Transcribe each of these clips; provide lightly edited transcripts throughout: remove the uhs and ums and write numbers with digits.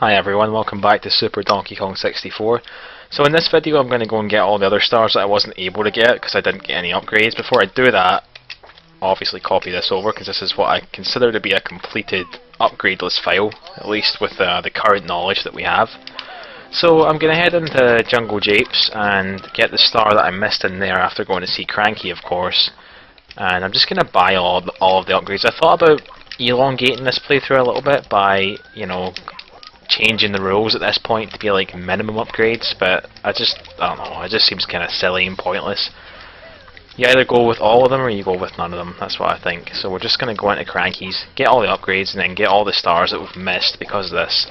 Hi everyone, welcome back to Super Donkey Kong 64. So in this video I'm going to go and get all the other stars that I wasn't able to get because I didn't get any upgrades. Before I do that, I'll obviously copy this over because this is what I consider to be a completed upgradeless file, at least with the current knowledge that we have. So I'm going to head into Jungle Japes and get the star that I missed in there after going to see Cranky, of course. And I'm just going to buy all of the upgrades. I thought about elongating this playthrough a little bit by, changing the rules at this point to be like minimum upgrades, but I don't know, it just seems kind of silly and pointless. You either go with all of them or you go with none of them, that's what I think. So we're just going to go into Cranky's, get all the upgrades, and then get all the stars that we've missed because of this.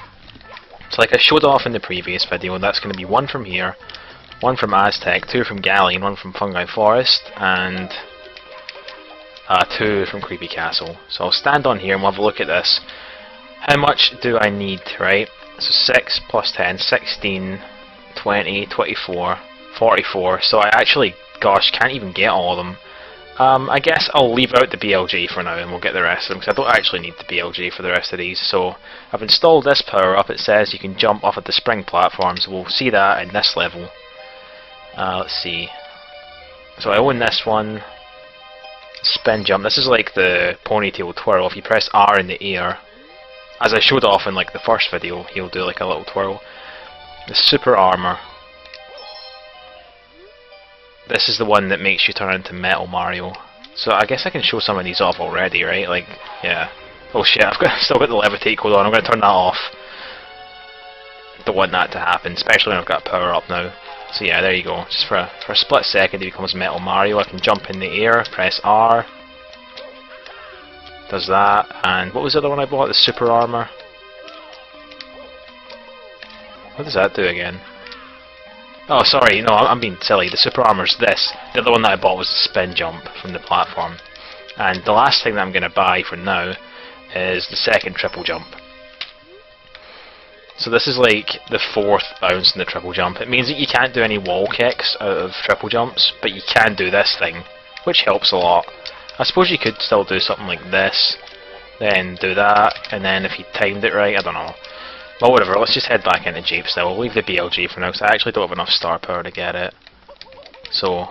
So like I showed off in the previous video, that's going to be one from here, one from AZTEC, two from GALLEON, one from Fungi Forest, and two from Creepy Castle. So I'll stand on here and we'll have a look at this. How much do I need, right? So 6 plus 10, 16, 20, 24, 44. So I actually, gosh, can't even get all of them. I guess I'll leave out the BLG for now and we'll get the rest of them, because I don't actually need the BLG for the rest of these. So I've installed this power up. It says you can jump off of the spring platforms. We'll see that in this level. Let's see. So I own this one. Spin jump. This is like the ponytail twirl. If you press R in the air, as I showed off in like the first video, he'll do like a little twirl. The super armor. This is the one that makes you turn into Metal Mario. So I guess I can show some of these off already, right? Like, yeah. Oh shit, still got the levitate code on. I'm going to turn that off. Don't want that to happen, especially when I've got power up now. So yeah, there you go. Just for a split second he becomes Metal Mario. I can jump in the air, press R. Does that, and what was the other one I bought? The super armor. What does that do again? Oh, sorry, no, I'm being silly. The super armor's this. The other one that I bought was the spin jump from the platform. And the last thing that I'm going to buy for now is the second triple jump. So this is like the fourth bounce in the triple jump. It means that you can't do any wall kicks out of triple jumps, but you can do this thing, which helps a lot. I suppose you could still do something like this, then do that, and then if you timed it right, I don't know. Well, whatever, let's just head back into Japes now. We'll leave the BLG for now, because I actually don't have enough star power to get it. So,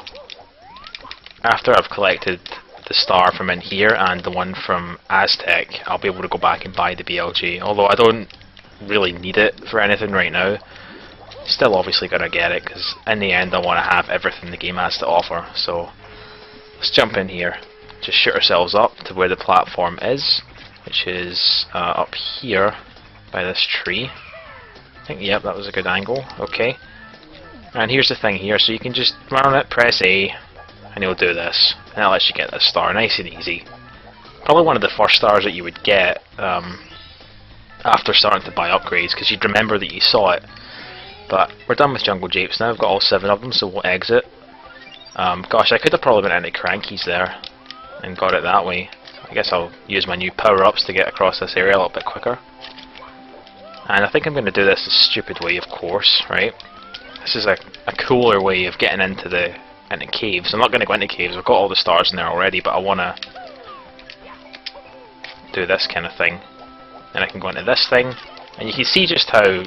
after I've collected the star from in here and the one from AZTEC, I'll be able to go back and buy the BLG, although I don't really need it for anything right now. Still obviously gonna get it, because in the end I want to have everything the game has to offer. So, let's jump in here. Just shoot ourselves up to where the platform is, which is up here by this tree. I think, yep, that was a good angle. Okay. And here's the thing here, so you can just run on it, press A, and you'll do this. And that lets you get this star, nice and easy. Probably one of the first stars that you would get after starting to buy upgrades, because you'd remember that you saw it. But we're done with Jungle Japes now, I've got all 7 of them, so we'll exit. Gosh, I could have probably been into Cranky's there and got it that way. I guess I'll use my new power-ups to get across this area a little bit quicker. And I think I'm going to do this the stupid way, of course, right? This is a cooler way of getting into caves. I'm not going to go into caves, I've got all the stars in there already, but I want to do this kind of thing. Then I can go into this thing, and you can see just how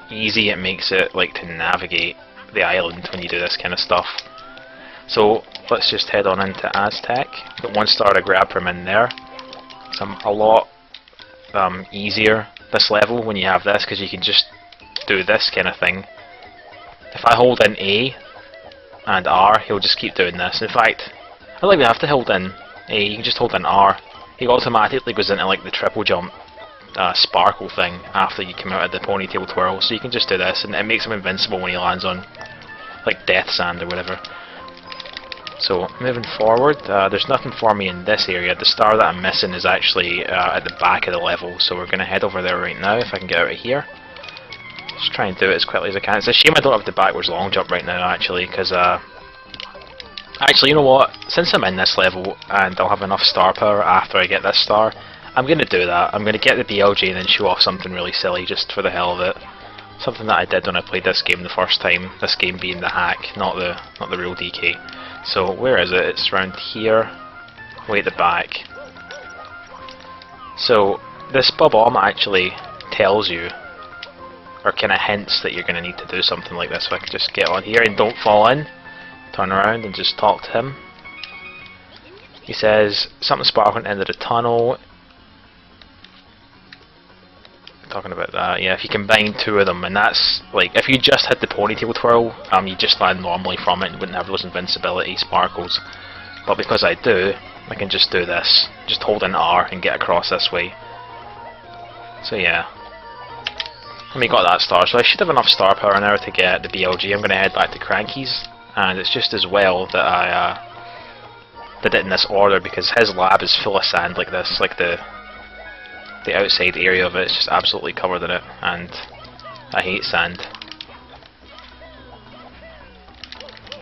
easy it makes it like to navigate the island when you do this kind of stuff. So let's just head on into AZTEC. Got 1 star to grab from in there. So a lot easier this level when you have this, because you can just do this kind of thing. If I hold in A and R, he'll just keep doing this. In fact, I don't even have to hold in A, you can just hold in R. He automatically goes into like the triple jump sparkle thing after you come out of the ponytail twirl. So you can just do this, and it makes him invincible when he lands on like death sand or whatever. So, moving forward, there's nothing for me in this area. The star that I'm missing is actually at the back of the level, so we're going to head over there right now, if I can get out of here. Just try and do it as quickly as I can. It's a shame I don't have the backwards long jump right now, actually, because, actually, you know what? Since I'm in this level, and I'll have enough star power after I get this star, I'm going to do that. I'm going to get the BLG and then show off something really silly, just for the hell of it. Something that I did when I played this game the first time, this game being the hack, not the real DK. So where is it? It's around here, way at the back. So this bob-omb actually tells you or kind of hints that you're going to need to do something like this. So I can just get on here and don't fall in, turn around and just talk to him. He says, something sparkling at the end of the tunnel. Talking about that, yeah, if you combine two of them, and that's, like, if you just had the ponytail twirl, you just land normally from it and wouldn't have those invincibility sparkles. But because I do, I can just do this. Just hold an R and get across this way. So yeah. And we got that star, so I should have enough star power now to get the BLG. I'm going to head back to Cranky's, and it's just as well that I did it in this order, because his lab is full of sand like this, like the outside area of it is just absolutely covered in it, and I hate sand.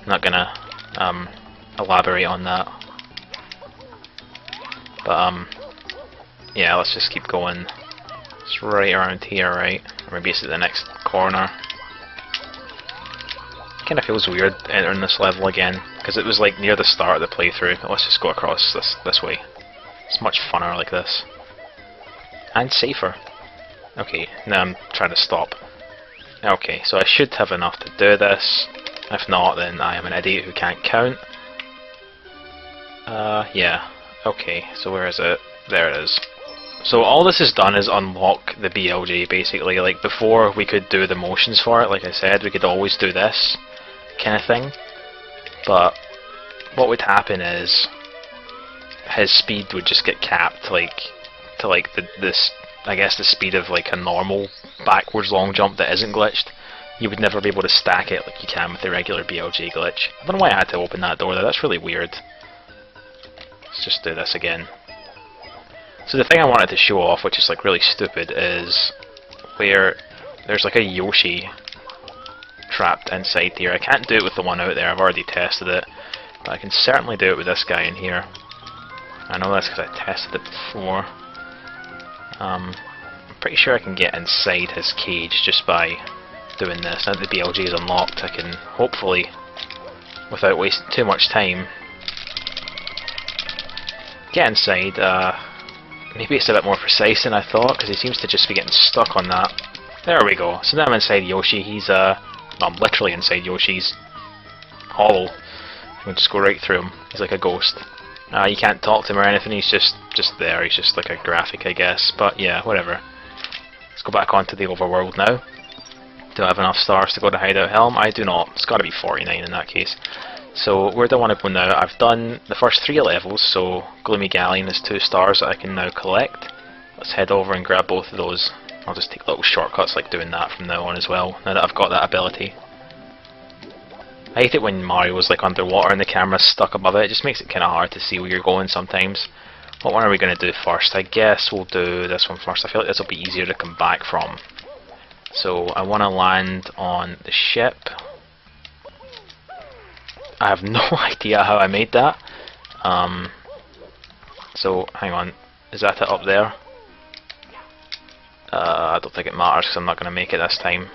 I'm not going to elaborate on that. But yeah, let's just keep going. It's right around here, right? Or maybe it's at the next corner. Kind of feels weird entering this level again, because it was like near the start of the playthrough. But let's just go across this way. It's much funner like this. And safer. Okay, now I'm trying to stop. Okay, so I should have enough to do this. If not, then I am an idiot who can't count. Yeah. Okay, so where is it? There it is. So all this has done is unlock the BLG, basically. Like, before we could do the motions for it, like I said, we could always do this kind of thing. But what would happen is his speed would just get capped, like, to like this, I guess, the speed of like a normal backwards long jump that isn't glitched. You would never be able to stack it like you can with the regular BLG glitch. I don't know why I had to open that door there, that's really weird. Let's just do this again. So the thing I wanted to show off, which is like really stupid, is where there's like a Yoshi trapped inside here. I can't do it with the one out there, I've already tested it, but I can certainly do it with this guy in here. I know that's because I tested it before. I'm pretty sure I can get inside his cage just by doing this. Now that the BLG is unlocked, I can hopefully, without wasting too much time, get inside. Maybe it's a bit more precise than I thought, because he seems to just be getting stuck on that. There we go. So now I'm inside Yoshi. He's well, I'm literally inside Yoshi's hollow. I can just go right through him. He's like a ghost. You can't talk to him or anything, he's just there, he's just like a graphic, I guess, but yeah, whatever. Let's go back onto the overworld now. Do I have enough stars to go to Hideout Helm? I do not. It's got to be 49 in that case. So where do I want to go now? I've done the first 3 levels, so Gloomy Galleon is 2 stars that I can now collect. Let's head over and grab both of those. I'll just take little shortcuts like doing that from now on as well, now that I've got that ability. I hate it when Mario's like underwater and the camera's stuck above it. It just makes it kind of hard to see where you're going sometimes. What one are we going to do first? I guess we'll do this one first. I feel like this will be easier to come back from. So I want to land on the ship. I have no idea how I made that. So hang on, is that it up there? I don't think it matters because I'm not going to make it this time.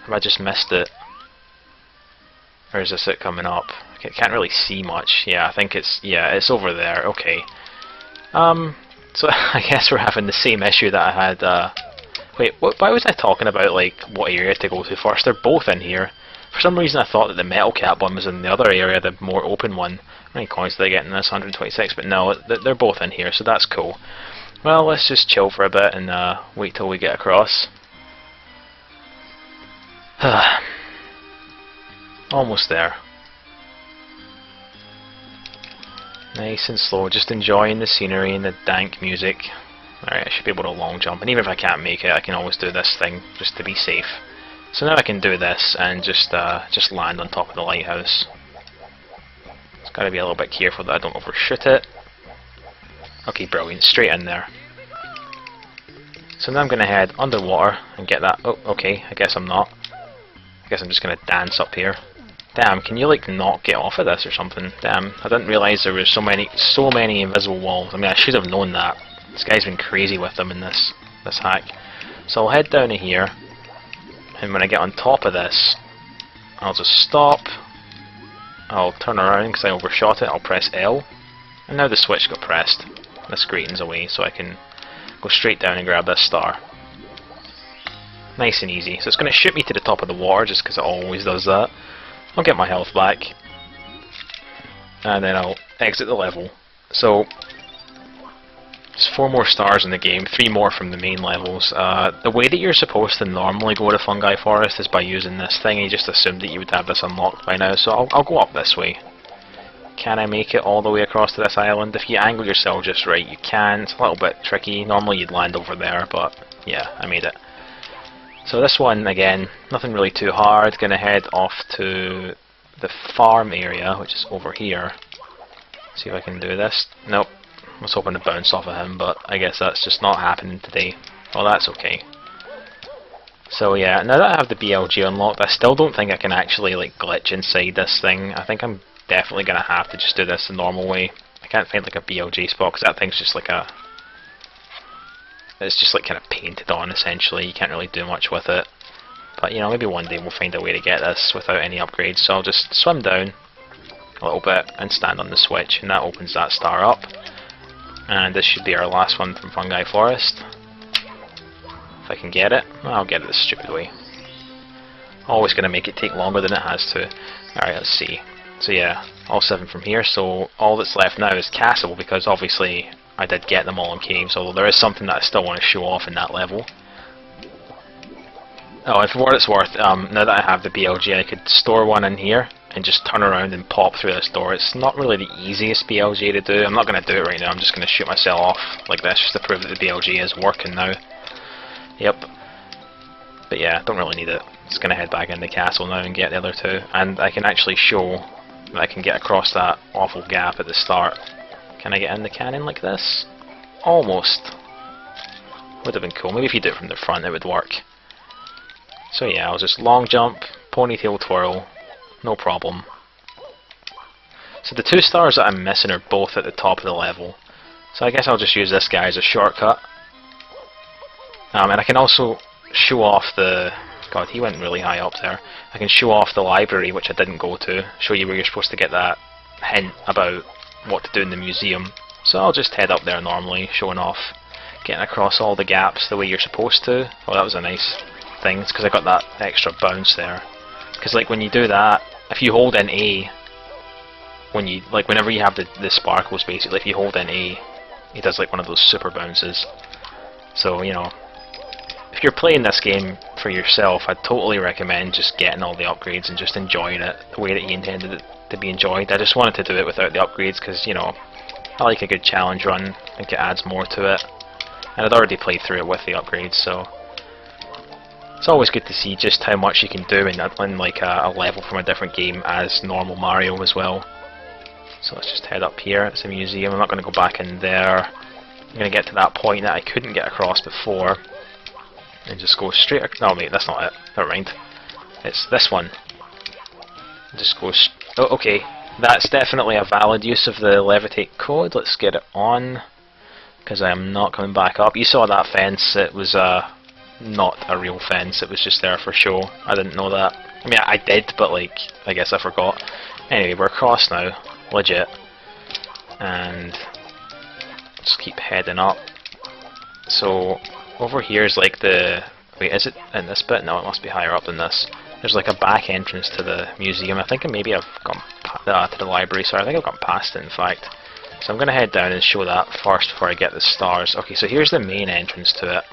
Have I just missed it? Or is this it coming up? I can't really see much. Yeah, I think it's, yeah, it's over there. Okay. So I guess we're having the same issue that I had. Wait, why was I talking about like what area to go to first? They're both in here. For some reason I thought that the metal cap one was in the other area, the more open one. How many coins did I get in this? 126, but no, they're both in here, so that's cool. Well, let's just chill for a bit and wait till we get across. Almost there. Nice and slow, just enjoying the scenery and the dank music. Alright, I should be able to long jump, and even if I can't make it, I can always do this thing just to be safe. So now I can do this and just land on top of the lighthouse. Just gotta be a little bit careful that I don't overshoot it. Okay, brilliant, straight in there. So now I'm gonna head underwater and get that. Oh, okay, I guess I'm not. I guess I'm just gonna dance up here. Damn, can you like not get off of this or something? Damn, I didn't realise there were so many invisible walls. I mean, I should have known that. This guy's been crazy with them in this hack. So I'll head down to here, and when I get on top of this, I'll just stop. I'll turn around because I overshot it. I'll press L, and now the switch got pressed. This greeting's away, so I can go straight down and grab this star. Nice and easy. So it's going to shoot me to the top of the water just because it always does that. I'll get my health back. And then I'll exit the level. So, there's 4 more stars in the game, 3 more from the main levels. The way that you're supposed to normally go to Fungi Forest is by using this thing. You just assumed that you would have this unlocked by now, so I'll go up this way. Can I make it all the way across to this island? If you angle yourself just right, you can. It's a little bit tricky. Normally you'd land over there, but yeah, I made it. So this one, again, nothing really too hard. Gonna head off to the farm area, which is over here. See if I can do this. Nope. I was hoping to bounce off of him, but I guess that's just not happening today. Well, that's okay. So yeah, now that I have the BLG unlocked, I still don't think I can actually like glitch inside this thing. I think I'm definitely gonna have to just do this the normal way. I can't find like a BLG spot because that thing's just like a... It's just like kind of painted on essentially. You can't really do much with it. But you know, maybe one day we'll find a way to get this without any upgrades. So I'll just swim down a little bit and stand on the switch, and that opens that star up. And this should be our last one from Fungi Forest. If I can get it, I'll get it the stupid way. Always going to make it take longer than it has to. Alright, let's see. So yeah, all 7 from here, so all that's left now is Castle, because obviously I did get them all in caves, although there is something that I still want to show off in that level. Oh, and for what it's worth, now that I have the BLG, I could store one in here and just turn around and pop through this door. It's not really the easiest BLG to do. I'm not going to do it right now. I'm just going to shoot myself off like this just to prove that the BLG is working now. Yep. But yeah, don't really need it. Just going to head back in the castle now and get the other 2. And I can actually show that I can get across that awful gap at the start. Can I get in the cannon like this? Almost. Would have been cool. Maybe if you did it from the front it would work. So yeah, I'll just long jump, ponytail twirl, no problem. So the 2 stars that I'm missing are both at the top of the level. So I guess I'll just use this guy as a shortcut. And I can also show off the... God, he went really high up there. I can show off the library, which I didn't go to, show you where you're supposed to get that hint about what to do in the museum. So I'll just head up there normally, showing off, getting across all the gaps the way you're supposed to. Oh, that was a nice thing, because I got that extra bounce there. Because like when you do that, if you hold in A, whenever you have the sparkles basically, if you hold in A, it does like one of those super bounces. So, you know, if you're playing this game for yourself, I'd totally recommend just getting all the upgrades and just enjoying it the way that you intended it to be enjoyed. I just wanted to do it without the upgrades because, you know, I like a good challenge run. I think it adds more to it. And I'd already played through it with the upgrades, so it's always good to see just how much you can do in like a level from a different game as normal Mario as well. So let's just head up here. It's a museum. I'm not going to go back in there. I'm going to get to that point that I couldn't get across before and just go straight... No, wait, that's not it. Never mind. It's this one. Just go... Oh, okay. That's definitely a valid use of the levitate code. Let's get it on, because I am not coming back up. You saw that fence. It was not a real fence. It was just there for show. I didn't know that. I mean, I did, but like, I guess I forgot. Anyway, we're across now. Legit. And just keep heading up. So over here is like the... Wait, is it in this bit? No, it must be higher up than this. There's like a back entrance to the museum. I think maybe I've gone to the library. Sorry, I think I've gone past it in fact. So I'm going to head down and show that first before I get the stars. Okay, so here's the main entrance to it.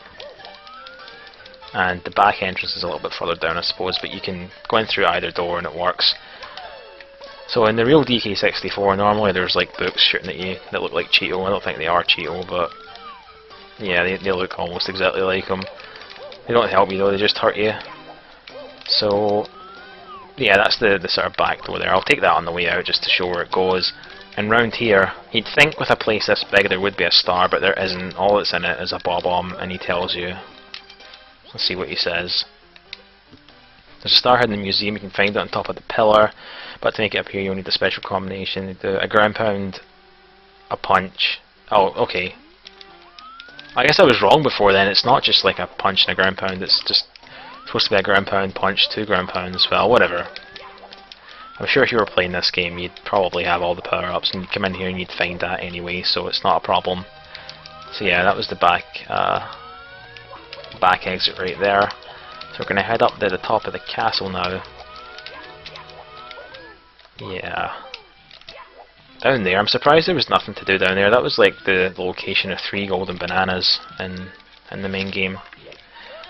And the back entrance is a little bit further down I suppose, but you can go in through either door and it works. So in the real DK64 normally there's like books shooting at you that look like Cheeto. I don't think they are Cheeto, but yeah, they look almost exactly like them. They don't help you though, they just hurt you. So yeah, that's the sort of back door there. I'll take that on the way out just to show where it goes. And round here, you'd think with a place this big there would be a star, but there isn't. All that's in it is a bob-omb, and he tells you. Let's see what he says. There's a star hidden in the museum. You can find it on top of the pillar, but to make it appear you'll need a special combination. You do a ground pound, a punch. Oh, okay. I guess I was wrong before then. It's not just like a punch and a ground pound. It's just supposed to be a ground pound, punch, 2 ground pounds. Well, whatever. I'm sure if you were playing this game, you'd probably have all the power-ups, and you'd come in here and you'd find that anyway, so it's not a problem. So yeah, that was the back exit right there. So we're going to head up to the top of the castle now. Yeah. Down there, I'm surprised there was nothing to do down there. That was like the location of 3 golden bananas in the main game.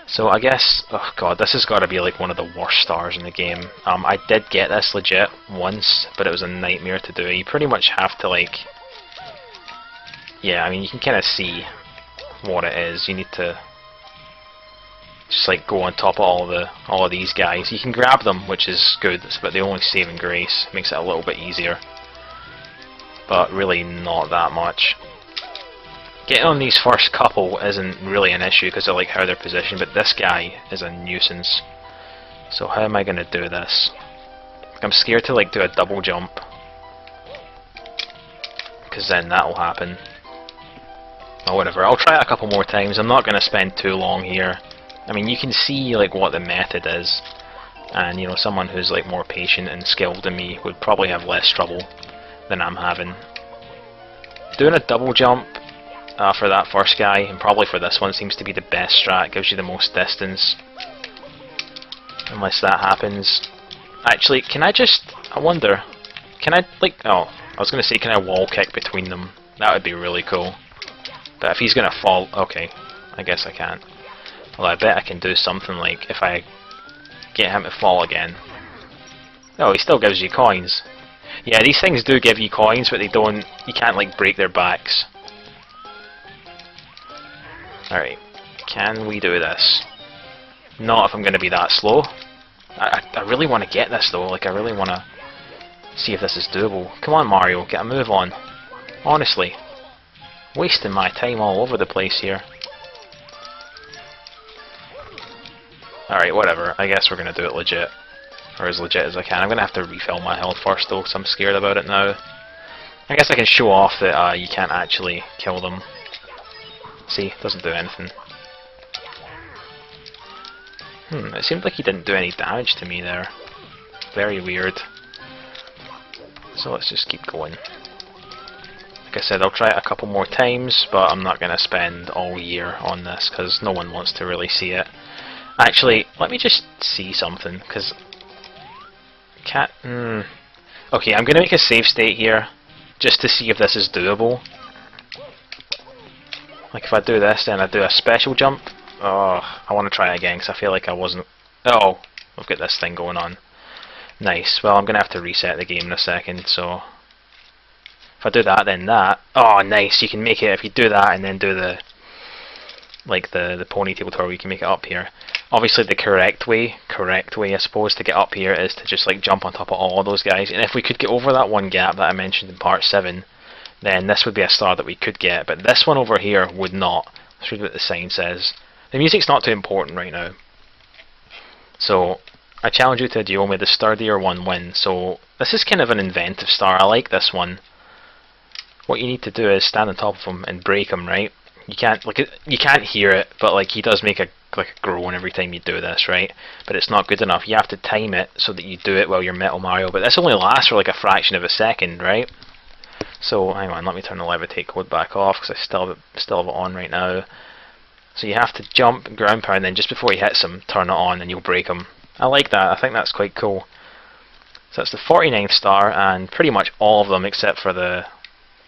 So I guess, oh god, this has got to be like one of the worst stars in the game. I did get this legit once, but it was a nightmare to do. You pretty much have to like, yeah, I mean you can kind of see what it is. You need to just like go on top of all of these guys. You can grab them, which is good, but the only saving grace makes it a little bit easier. But really not that much. Getting on these first couple isn't really an issue because I like how they're positioned, but this guy is a nuisance. So how am I going to do this? I'm scared to like do a double jump, because then that'll happen. Oh, whatever, I'll try it a couple more times. I'm not going to spend too long here. I mean, you can see like what the method is, and you know, someone who's like more patient and skilled than me would probably have less trouble than I'm having. Doing a double jump for that first guy, and probably for this one, seems to be the best strat. It gives you the most distance. Unless that happens. Actually, can I just, I wonder, can I like, oh, I was going to say can I wall kick between them? That would be really cool. But if he's going to fall, okay, I guess I can't. Well, I bet I can do something like, if I get him to fall again. Oh, he still gives you coins. Yeah, these things do give you coins, but they don't, you can't like break their backs. Alright, can we do this? Not if I'm going to be that slow. I really want to get this though, like I really want to see if this is doable. Come on Mario, get a move on. Honestly. Wasting my time all over the place here. Alright, whatever, I guess we're going to do it legit. Or as legit as I can. I'm going to have to refill my health first though, because I'm scared about it now. I guess I can show off that you can't actually kill them. See, doesn't do anything. It seemed like he didn't do any damage to me there. Very weird. So let's just keep going. Like I said, I'll try it a couple more times, but I'm not going to spend all year on this, because no one wants to really see it. Actually, let me just see something, because... Okay, I'm going to make a save state here, just to see if this is doable. Like if I do this, then I do a special jump. Oh, I want to try it again because I feel like I wasn't... Oh, I've got this thing going on. Nice. Well, I'm going to have to reset the game in a second, so... If I do that, then that... Oh, nice. You can make it if you do that and then do the... Like the ponytail tour, you can make it up here. Obviously the correct way I suppose, to get up here is to just like jump on top of all of those guys. And if we could get over that one gap that I mentioned in part 7, then this would be a star that we could get, but this one over here would not. Let's read what the sign says. The music's not too important right now. So, I challenge you to a duel, may the sturdier one win. So, this is kind of an inventive star, I like this one. What you need to do is stand on top of him and break him, right? You can't, like, you can't hear it, but like he does make a groan every time you do this, right? But it's not good enough. You have to time it so that you do it while you're Metal Mario, but this only lasts for like a fraction of a second, right? So, hang on, let me turn the levitate code back off, because I still have it on right now. So you have to jump, ground pound, and then just before he hits him, turn it on, and you'll break him. I like that, I think that's quite cool. So that's the 49th star, and pretty much all of them except for the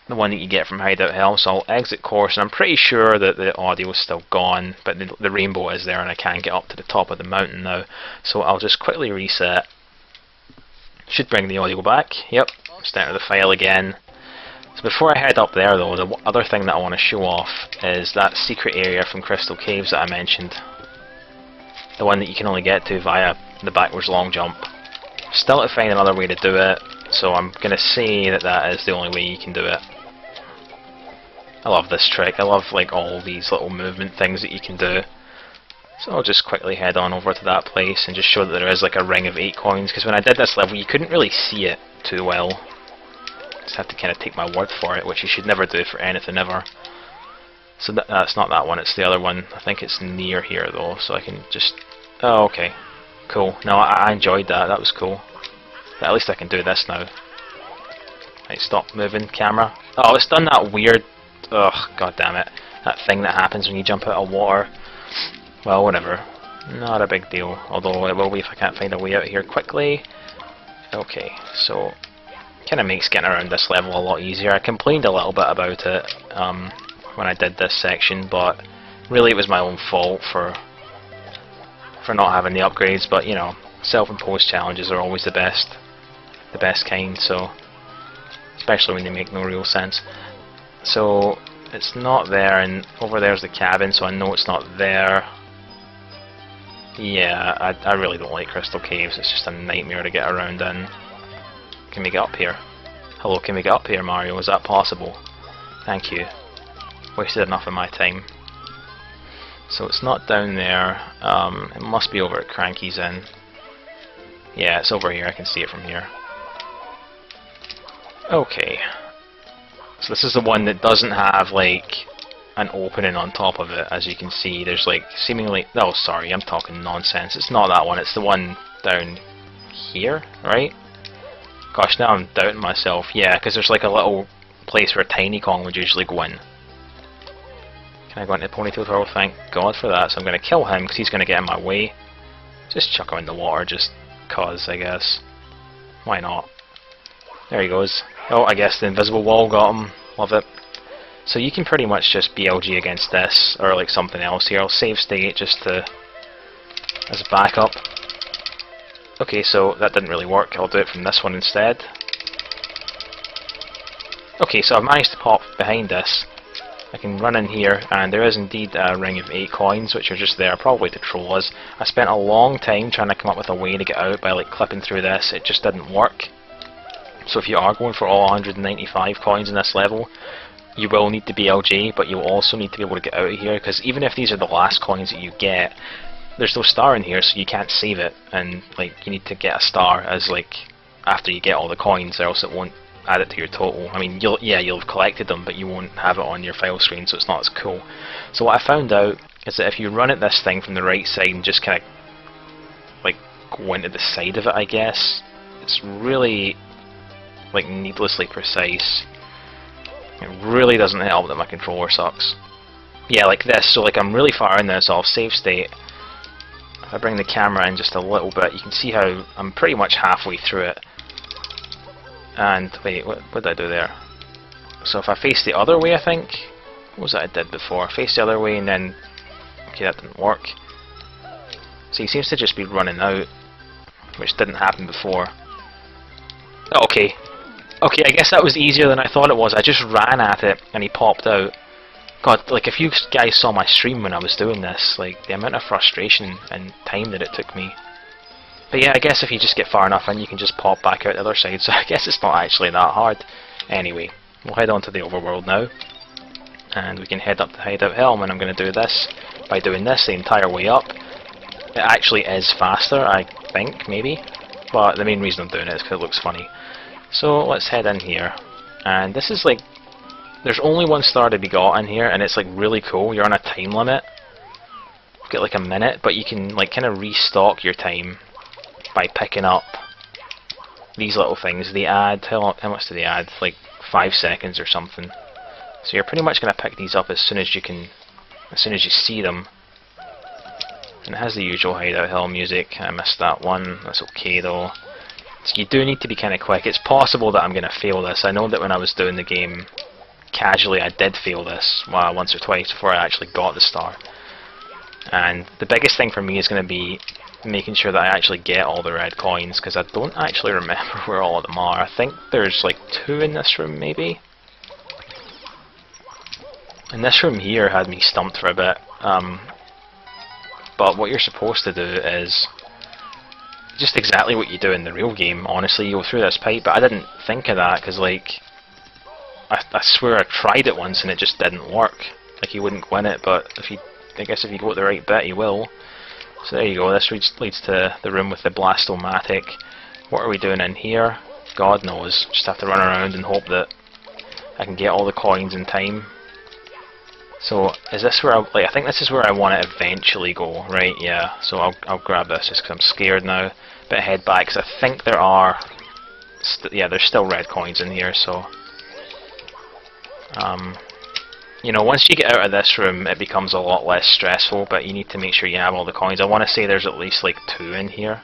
one that you get from Hideout Helm. So I'll exit course, and I'm pretty sure that the audio is still gone, but the rainbow is there, and I can get up to the top of the mountain now. So I'll just quickly reset. Should bring the audio back. Yep, start the file again. So before I head up there though, the other thing that I want to show off is that secret area from Crystal Caves that I mentioned. The one that you can only get to via the backwards long jump. Still to find another way to do it, so I'm going to say that that is the only way you can do it. I love this trick, I love like all these little movement things that you can do. So I'll just quickly head on over to that place and just show that there is like a ring of 8 coins, because when I did this level you couldn't really see it too well. Just have to kind of take my word for it, which you should never do for anything ever. So that's not that one, it's the other one. I think it's near here though, so I can just... Oh, okay. Cool. No, I enjoyed that, that was cool. But at least I can do this now. Right, stop moving, camera. Oh, it's done that weird... Ugh, god damn it. That thing that happens when you jump out of water. Well, whatever. Not a big deal, although it will be if I can't find a way out here quickly. Okay, so kind of makes getting around this level a lot easier. I complained a little bit about it when I did this section, but really it was my own fault for not having the upgrades. But you know, self-imposed challenges are always the best kind. So especially when they make no real sense. So it's not there, and over there's the cabin, so I know it's not there. Yeah, I really don't like crystal caves. It's just a nightmare to get around in. Can we get up here? Hello, can we get up here, Mario? Is that possible? Thank you. Wasted enough of my time. So it's not down there. It must be over at Cranky's Inn. Yeah, it's over here. I can see it from here. Okay. So this is the one that doesn't have, like, an opening on top of it. As you can see, there's, like, seemingly... Oh, sorry, I'm talking nonsense. It's not that one. It's the one down here, right? Gosh, now I'm doubting myself. Yeah, because there's, like, a little place where Tiny Kong would usually go in. Can I go into the Ponytail Tower? Thank God for that. So I'm going to kill him, because he's going to get in my way. Just chuck him in the water, just cause, I guess. Why not? There he goes. Oh, I guess the invisible wall got him. Love it. So you can pretty much just BLG against this, or like something else here. I'll save state just to as a backup. Okay, so that didn't really work. I'll do it from this one instead. Okay, so I've managed to pop behind this. I can run in here, and there is indeed a ring of 8 coins, which are just there, probably to troll us. I spent a long time trying to come up with a way to get out by like clipping through this. It just didn't work. So if you are going for all 195 coins in this level, you will need to BLG, but you'll also need to be able to get out of here, because even if these are the last coins that you get, there's no star in here, so you can't save it, and like you need to get a star as like after you get all the coins, or else it won't add it to your total. I mean, you'll have collected them, but you won't have it on your file screen, so it's not as cool. So what I found out is that if you run at this thing from the right side and just kind of like go into the side of it, I guess, it's really like needlessly precise. It really doesn't help that my controller sucks. Yeah, like this. So like I'm really far in this, so I'll save state. If I bring the camera in just a little bit, you can see how I'm pretty much halfway through it. And wait, what did I do there? So if I face the other way, I think. What was that I did before? Face the other way and then... Okay, that didn't work. So he seems to just be running out, which didn't happen before. Oh, okay. Okay, I guess that was easier than I thought it was. I just ran at it and he popped out. God, like if you guys saw my stream when I was doing this, like the amount of frustration and time that it took me. But yeah, I guess if you just get far enough in, you can just pop back out the other side, so I guess it's not actually that hard. Anyway, we'll head on to the overworld now. And we can head up to Hideout Helm, and I'm going to do this by doing this the entire way up. It actually is faster, I think, maybe. But the main reason I'm doing it is because it looks funny. So let's head in here. And this is like... There's only one star to be got in here, and it's like really cool. You're on a time limit. You've got like a minute, but you can like kind of restock your time by picking up these little things. They add, how much do they add? Like 5 seconds or something. So you're pretty much going to pick these up as soon as you can, as soon as you see them. And it has the usual Hideout Helm music. I missed that one. That's okay though. So you do need to be kind of quick. It's possible that I'm going to fail this. I know that when I was doing the game casually, I did fail this once or twice before I actually got the star. And the biggest thing for me is going to be making sure that I actually get all the red coins, because I don't actually remember where all of them are. I think there's like 2 in this room maybe. And this room here had me stumped for a bit. But what you're supposed to do is just exactly what you do in the real game. Honestly, you go through this pipe, but I didn't think of that because like I swear I tried it once and it just didn't work. Like you wouldn't go in it, but if you, I guess if you go at the right bit, you will. So there you go. This leads to the room with the Blastomatic. What are we doing in here? God knows. Just have to run around and hope that I can get all the coins in time. So is this where I think this is where I want to eventually go, right? Yeah. So I'll grab this just because I'm scared now. But head back because I think there are, yeah, there's still red coins in here. So you know, once you get out of this room, it becomes a lot less stressful, but you need to make sure you have all the coins. I want to say there's at least like 2 in here.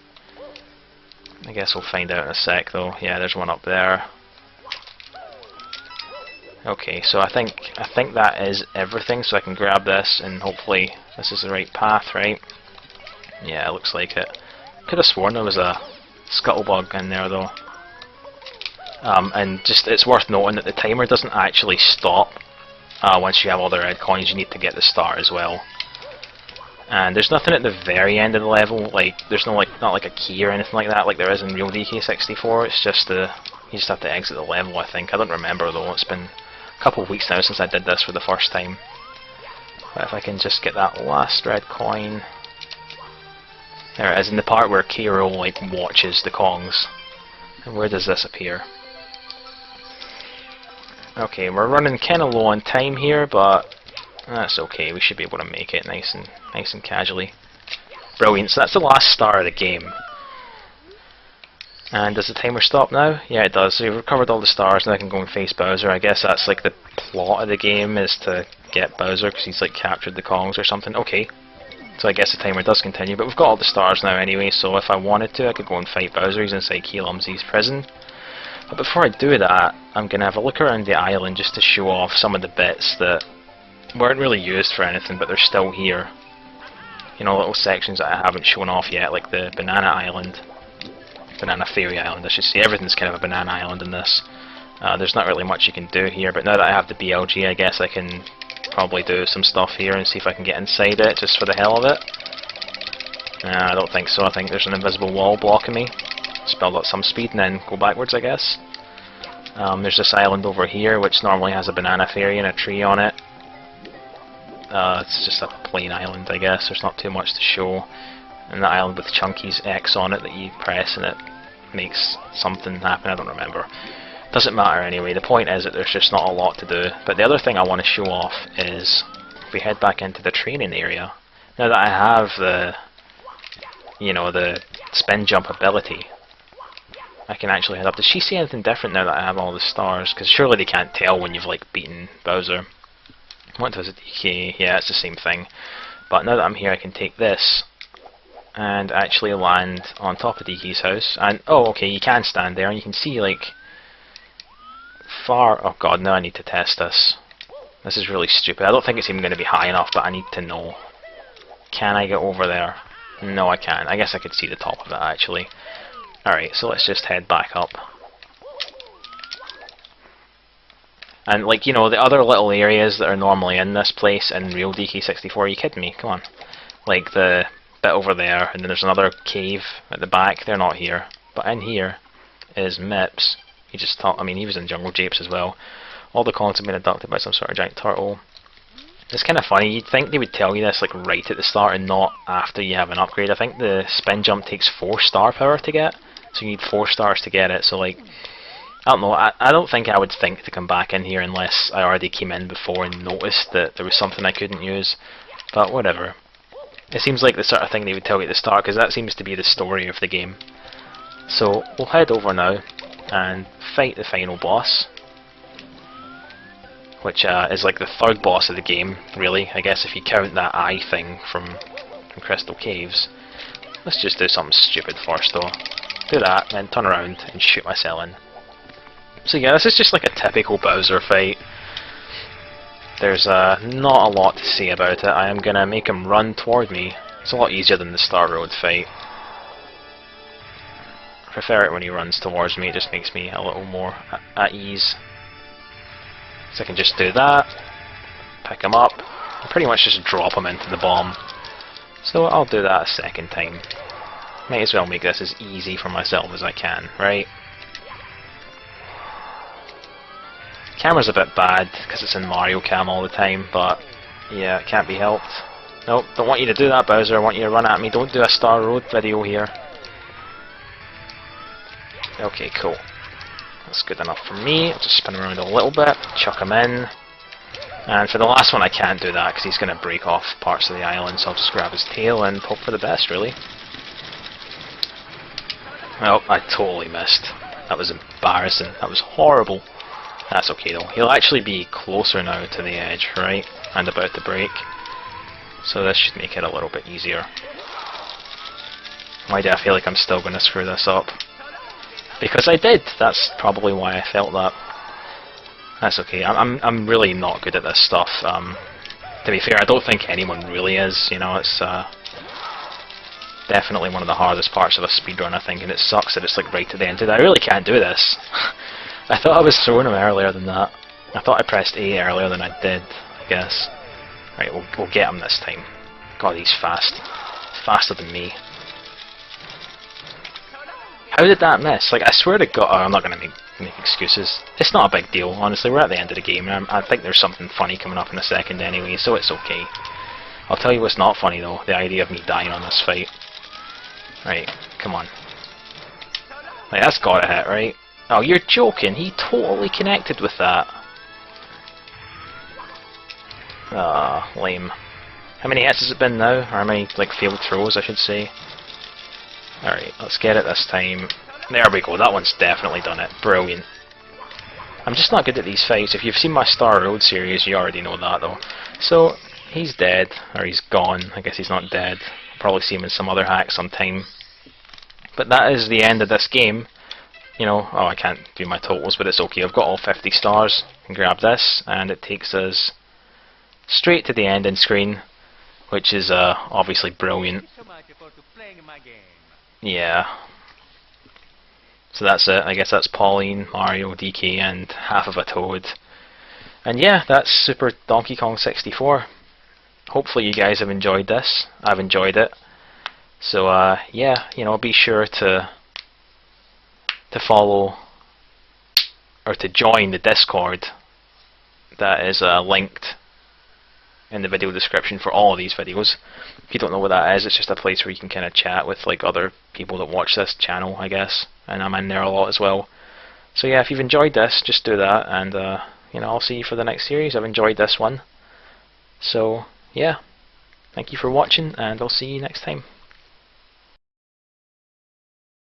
I guess we'll find out in a sec though. Yeah, there's one up there. Okay, so I think that is everything, so I can grab this and hopefully this is the right path, right? Yeah, it looks like it. Could have sworn there was a scuttlebug in there though. And just it's worth noting that the timer doesn't actually stop once you have all the red coins. You need to get the star as well. And there's nothing at the very end of the level, like there's no not like a key or anything like that, like there is in real DK64. It's just you just have to exit the level. I think I don't remember though. It's been a couple of weeks now since I did this for the first time. But if I can just get that last red coin, there it is, in the part where Kiro like watches the Kongs. And where does this appear? Okay, we're running kind of low on time here, but that's okay. We should be able to make it nice and casually. Brilliant. So that's the last star of the game. And does the timer stop now? Yeah, it does. So we've recovered all the stars, and I can go and face Bowser. I guess that's like the plot of the game, is to get Bowser because he's like captured the Kongs or something. Okay. So I guess the timer does continue, but we've got all the stars now anyway. So if I wanted to, I could go and fight Bowser. He's inside Key Lumsey's prison. But before I do that, I'm going to have a look around the island just to show off some of the bits that weren't really used for anything, but they're still here. You know, little sections that I haven't shown off yet, like the Banana Island. Banana Fairy Island, I should say. Everything's kind of a banana island in this. There's not really much you can do here, but now that I have the BLG, I guess I can probably do some stuff here and see if I can get inside it, just for the hell of it. I don't think so. I think there's an invisible wall blocking me. Just build up some speed and then go backwards, I guess. There's this island over here, which normally has a banana fairy and a tree on it. It's just a plain island, I guess. There's not too much to show. And the island with Chunky's X on it that you press and it makes something happen. I don't remember. Doesn't matter anyway. The point is that there's just not a lot to do. But the other thing I want to show off is if we head back into the training area. Now that I have the, you know, the spin jump ability, I can actually head up. Does she see anything different now that I have all the stars? Because surely they can't tell when you've like beaten Bowser. What does it DK? Yeah, it's the same thing. But now that I'm here, I can take this and actually land on top of DK's house. And oh, okay, you can stand there and you can see like far. Oh god, now I need to test this. This is really stupid. I don't think it's even going to be high enough, but I need to know. Can I get over there? No, I can't. I guess I could see the top of it actually. Alright, so let's just head back up. And like, you know, the other little areas that are normally in this place in real DK64, are you kidding me? Come on. Like the bit over there, and then there's another cave at the back. They're not here. But in here is Mips. He just thought, I mean, he was in Jungle Japes as well. All the Kongs have been abducted by some sort of giant turtle. It's kind of funny. You'd think they would tell you this like right at the start and not after you have an upgrade. I think the spin jump takes 4 star power to get. So you need 4 stars to get it. So like, I don't know. I don't think I would think to come back in here unless I already came in before and noticed that there was something I couldn't use. But whatever. It seems like the sort of thing they would tell you at the start, because that seems to be the story of the game. So we'll head over now and fight the final boss, which is like the 3rd boss of the game, really. I guess if you count that eye thing from Crystal Caves. Let's just do something stupid first though. Do that, then turn around and shoot myself in. So yeah, this is just like a typical Bowser fight. There's not a lot to say about it. I am going to make him run toward me. It's a lot easier than the Star Road fight. I prefer it when he runs towards me, it just makes me a little more at ease. So I can just do that, pick him up, and pretty much just drop him into the bomb. So I'll do that a second time. Might as well make this as easy for myself as I can, right? Camera's a bit bad because it's in Mario Cam all the time, but yeah, it can't be helped. Nope, don't want you to do that, Bowser. I want you to run at me. Don't do a Star Road video here. Okay, cool. That's good enough for me. I'll just spin around a little bit, chuck him in. And for the last one I can't do that because he's going to break off parts of the island, so I'll just grab his tail and hope for the best, really. Well, I totally missed. That was embarrassing. That was horrible. That's okay though. He'll actually be closer now to the edge, right? And about to break. So this should make it a little bit easier. Why do I feel like I'm still going to screw this up? Because I did! That's probably why I felt that. That's okay. I'm really not good at this stuff. To be fair, I don't think anyone really is. You know, it's definitely one of the hardest parts of a speedrun, I think, and it sucks that it's like right at the end of it. I really can't do this. I thought I was throwing him earlier than that. I thought I pressed A earlier than I did, I guess. Right, we'll get him this time. God, he's fast. Faster than me. How did that miss? Like, I swear to God, I'm not going to make excuses. It's not a big deal, honestly. We're at the end of the game, and I think there's something funny coming up in a second anyway, so it's okay. I'll tell you what's not funny though, the idea of me dying on this fight. Right, come on. Like, that's gotta hit, right? Oh, you're joking, he totally connected with that. Ah, lame. How many hits has it been now? Or how many, like, failed throws, I should say? Alright, let's get it this time. There we go, that one's definitely done it. Brilliant. I'm just not good at these fights. If you've seen my Star Road series, you already know that though. So, he's dead, or he's gone. I guess he's not dead. I'll probably see him in some other hack sometime. But that is the end of this game. You know, oh, I can't do my totals, but it's okay. I've got all 50 stars. I can grab this, and it takes us straight to the ending screen, which is obviously brilliant. Yeah. So that's it. I guess that's Pauline, Mario, DK, and half of a Toad. And yeah, that's Super Donkey Kong 64. Hopefully you guys have enjoyed this. I've enjoyed it. So yeah, you know, be sure to follow or to join the Discord that is linked in the video description for all of these videos. If you don't know what that is, it's just a place where you can kind of chat with like other people that watch this channel, I guess, and I'm in there a lot as well. So yeah, if you've enjoyed this, just do that, and you know, I'll see you for the next series. I've enjoyed this one. So yeah, thank you for watching, and I'll see you next time.